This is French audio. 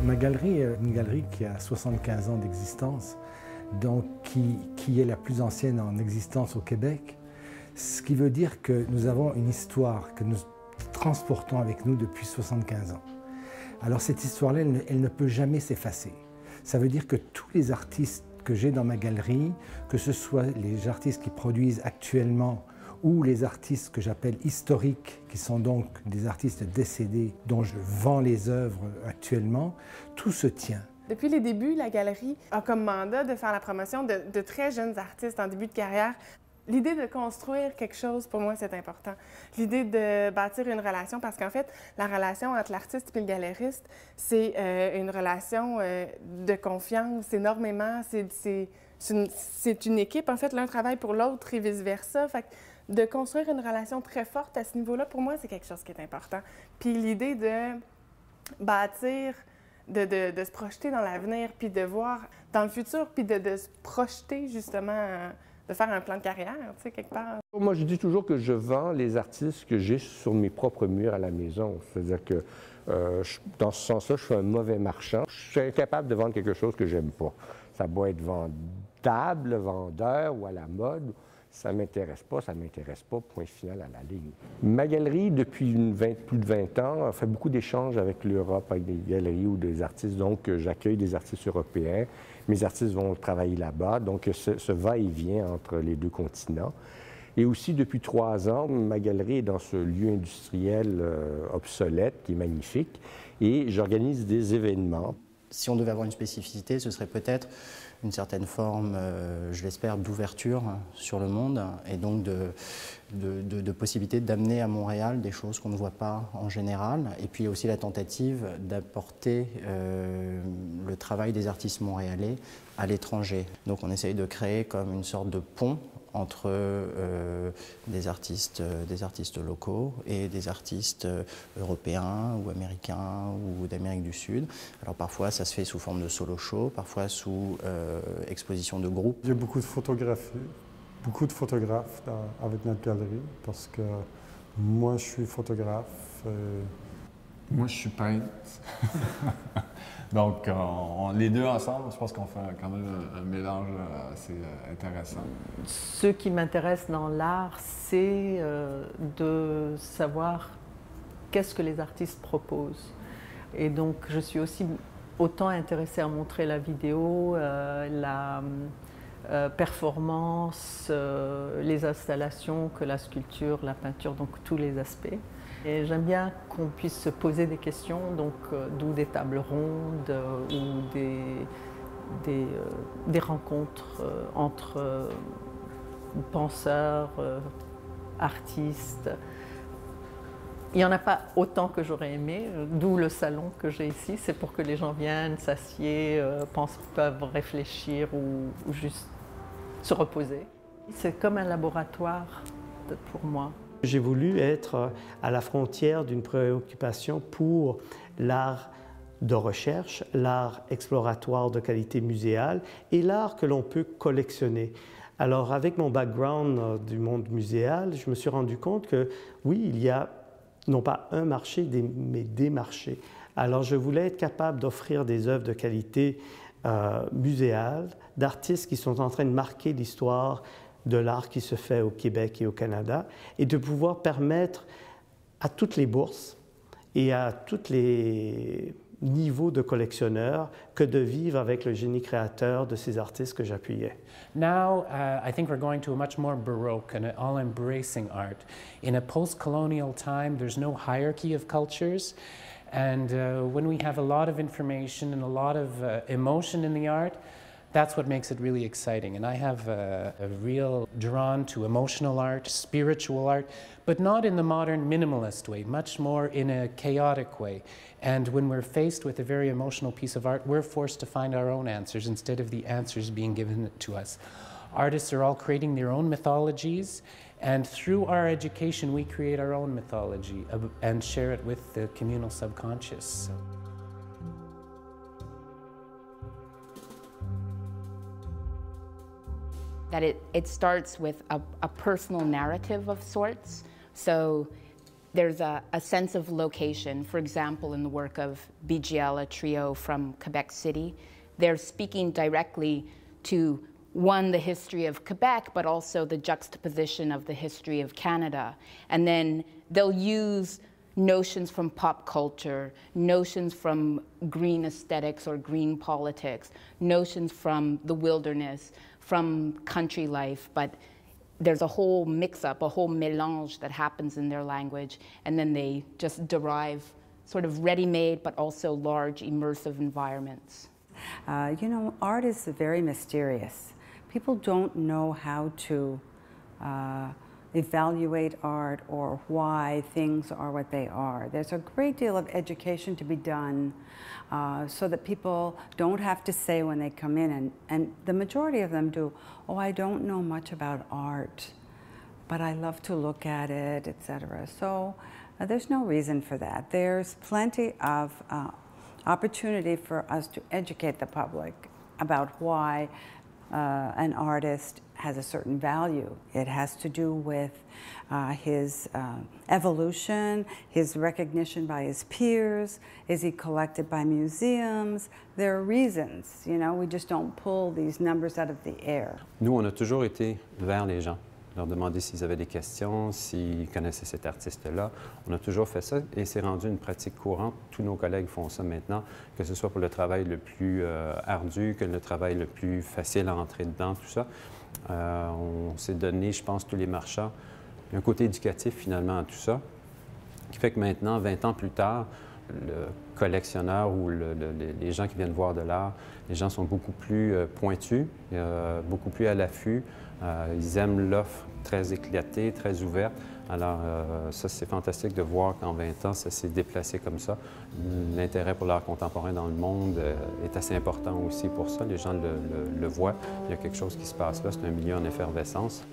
Ma galerie est une galerie qui a 75 ans d'existence, donc qui est la plus ancienne en existence au Québec, ce qui veut dire que nous avons une histoire que nous transportons avec nous depuis 75 ans. Alors cette histoire-là, elle ne peut jamais s'effacer. Ça veut dire que tous les artistes que j'ai dans ma galerie, que ce soit les artistes qui produisent actuellement ou les artistes que j'appelle historiques, qui sont donc des artistes décédés dont je vends les œuvres actuellement, tout se tient. Depuis les débuts, la galerie a comme mandat de faire la promotion de très jeunes artistes en début de carrière. L'idée de construire quelque chose, pour moi, c'est important. L'idée de bâtir une relation, parce qu'en fait, la relation entre l'artiste et le galeriste, c'est une relation de confiance énormément. C'est une équipe, en fait, l'un travaille pour l'autre et vice-versa. Fait que de construire une relation très forte à ce niveau-là, pour moi, c'est quelque chose qui est important. Puis l'idée de bâtir, de se projeter dans l'avenir, puis de voir dans le futur, puis de se projeter, justement, de faire un plan de carrière, tu sais, quelque part. Moi, je dis toujours que je vends les artistes que j'ai sur mes propres murs à la maison. C'est-à-dire que, dans ce sens-là, je suis un mauvais marchand. Je suis incapable de vendre quelque chose que j'aime pas. Ça doit être vendable, vendeur ou à la mode. Ça ne m'intéresse pas, point final à la ligne. Ma galerie, depuis plus de 20 ans, a fait beaucoup d'échanges avec l'Europe, avec des galeries ou des artistes. Donc, j'accueille des artistes européens. Mes artistes vont travailler là-bas. Donc, ce va-et-vient entre les deux continents. Et aussi, depuis 3 ans, ma galerie est dans ce lieu industriel obsolète, qui est magnifique. Et j'organise des événements. Si on devait avoir une spécificité, ce serait peut-être une certaine forme, je l'espère, d'ouverture sur le monde et donc de possibilité d'amener à Montréal des choses qu'on ne voit pas en général. Et puis aussi la tentative d'apporter le travail des artistes montréalais à l'étranger. Donc on essaye de créer comme une sorte de pont entre des artistes locaux et des artistes européens ou américains ou d'Amérique du Sud. Alors parfois ça se fait sous forme de solo show, parfois sous exposition de groupe. Il y a beaucoup de photographies, beaucoup de photographes avec notre galerie parce que moi je suis photographe. Moi je suis peintre. Donc, les deux ensemble, je pense qu'on fait quand même un mélange assez intéressant. Ce qui m'intéresse dans l'art, c'est de savoir qu'est-ce que les artistes proposent. Et donc, je suis aussi autant intéressée à montrer la vidéo, la performance, les installations que la sculpture, la peinture, donc tous les aspects. Et j'aime bien qu'on puisse se poser des questions, donc d'où des tables rondes ou des rencontres entre penseurs, artistes. Il n'y en a pas autant que j'aurais aimé, d'où le salon que j'ai ici. C'est pour que les gens viennent, s'assiedent, peuvent réfléchir ou juste se reposer. C'est comme un laboratoire pour moi. J'ai voulu être à la frontière d'une préoccupation pour l'art de recherche, l'art exploratoire de qualité muséale et l'art que l'on peut collectionner. Alors avec mon background du monde muséal, je me suis rendu compte que oui, il y a non pas un marché, mais des marchés. Alors je voulais être capable d'offrir des œuvres de qualité muséale, d'artistes qui sont en train de marquer l'histoire de l'art qui se fait au Québec et au Canada, et de pouvoir permettre à toutes les bourses et à tous les niveaux de collectionneurs que de vivre avec le génie créateur de ces artistes que j'appuyais. Now, I think we're going to a much more Baroque and all-embracing art. In a post-colonial time, there's no hierarchy of cultures, and when we have a lot of information and a lot of emotion in the art, that's what makes it really exciting. And I have a real drawn to emotional art, spiritual art, but not in the modern minimalist way, much more in a chaotic way. And when we're faced with a very emotional piece of art, we're forced to find our own answers instead of the answers being given to us. Artists are all creating their own mythologies, and through our education, we create our own mythology and share it with the communal subconscious. That it starts with a personal narrative of sorts. So There's a sense of location. For example, in the work of BGL, a trio from Quebec City, they're speaking directly to, one, the history of Quebec, but also the juxtaposition of the history of Canada. And then they'll use notions from pop culture, notions from green aesthetics or green politics, notions from the wilderness, from country life, but there's a whole mix-up, a whole mélange that happens in their language, and then they just derive sort of ready-made but also large immersive environments. You know, art is very mysterious. People don't know how to evaluate art or why things are what they are. There's a great deal of education to be done so that people don't have to say when they come in, and the majority of them do, oh, I don't know much about art, but I love to look at it, etc. So there's no reason for that. There's plenty of opportunity for us to educate the public about why an artist has a certain value. It has to do with his evolution, his recognition by his peers. Is he collected by museums? There are reasons, you know, we just don't pull these numbers out of the air. Nous, on a toujours été vers les gens, leur demander s'ils avaient des questions, s'ils connaissaient cet artiste-là. On a toujours fait ça et c'est rendu une pratique courante. Tous nos collègues font ça maintenant, que ce soit pour le travail le plus ardu, que le travail le plus facile à entrer dedans, tout ça. On s'est donné, je pense, tous les marchands, un côté éducatif finalement à tout ça, qui fait que maintenant, 20 ans plus tard, le collectionneur ou les gens qui viennent voir de l'art, les gens sont beaucoup plus pointus, beaucoup plus à l'affût. Ils aiment l'offre très éclatée, très ouverte. Alors, ça, c'est fantastique de voir qu'en 20 ans, ça s'est déplacé comme ça. L'intérêt pour l'art contemporain dans le monde est assez important aussi pour ça. Les gens le voient. Il y a quelque chose qui se passe là. C'est un milieu en effervescence.